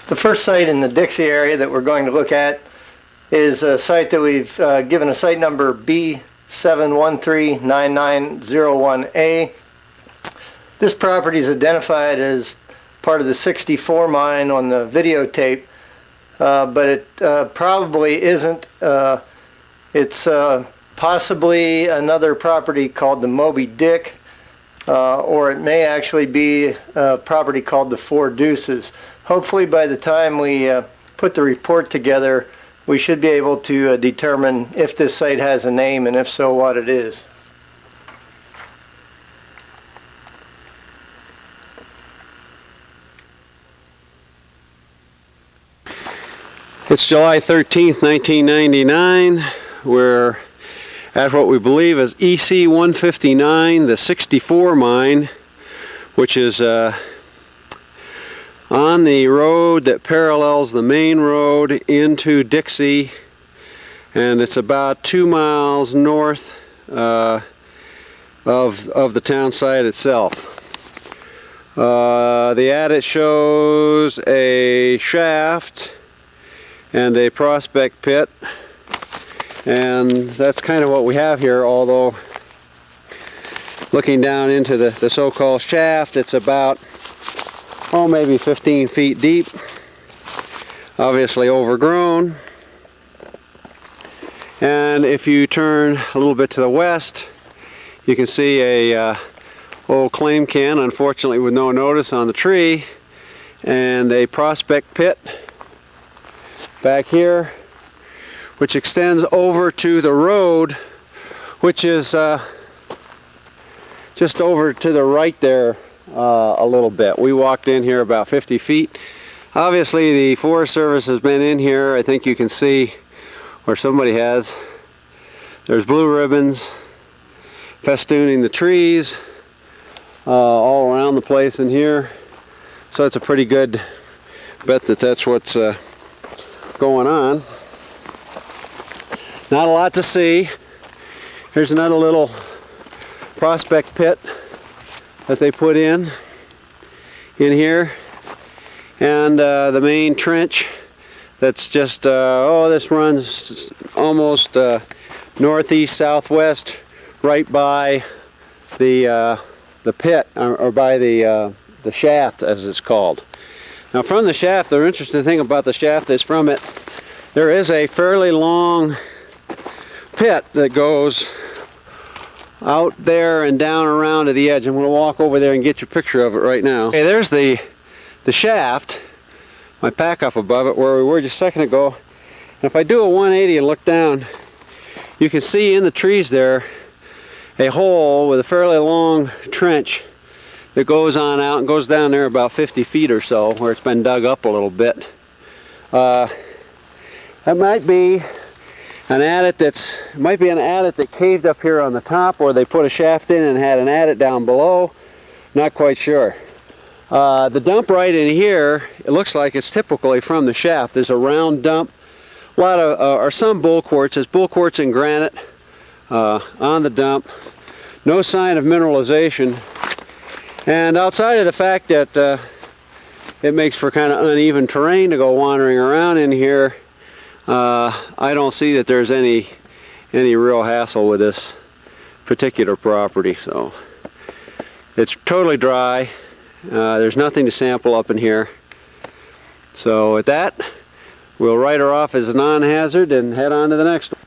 The first site in the Dixie area that we're going to look at is a site that we've given a site number B7139901a. This property is identified as part of the 64 mine on the videotape, but it probably isn't. It's possibly another property called the Moby Dick, or it may actually be a property called the Four Deuces. Hopefully by the time we put the report together, we should be able to determine if this site has a name, and if so, what it is. It's July 13th, 1999. We're at what we believe is EC1253, the 64 mine, which is on the road that parallels the main road into Dixie, and it's about 2 miles north of the town site itself. The adit shows a shaft and a prospect pit, and that's kind of what we have here, although looking down into the so-called shaft, it's about maybe 15 feet deep, obviously overgrown. And if you turn a little bit to the west, you can see a old claim can, unfortunately with no notice on the tree, and a prospect pit back here, which extends over to the road, which is just over to the right there a little bit. We walked in here about 50 feet. Obviously the Forest Service has been in here. I think you can see, or somebody has, there's blue ribbons festooning the trees all around the place in here. So it's a pretty good bet that that's what's going on. Not a lot to see. Here's another little prospect pit that they put in here, and the main trench that's just this runs almost northeast southwest, right by the pit, or by the shaft as it's called. Now from the shaft, the interesting thing about the shaft is from it there is a fairly long pit that goes out there and down around to the edge. I'm going to walk over there and get you a picture of it right now. Okay, there's the shaft, my pack up above it where we were just a second ago. And if I do a 180 and look down, you can see in the trees there a hole with a fairly long trench that goes on out and goes down there about 50 feet or so, where it's been dug up a little bit. That might be an adit that caved up here on the top, or they put a shaft in and had an adit down below. Not quite sure. The dump right in here, it looks like it's typically from the shaft. There's a round dump, a lot of or some bull quartz. There's bull quartz and granite on the dump. No sign of mineralization, and outside of the fact that it makes for kind of uneven terrain to go wandering around in here, I don't see that there's any real hassle with this particular property. So it's totally dry. There's nothing to sample up in here. So at that, we'll write her off as a non-hazard and head on to the next one.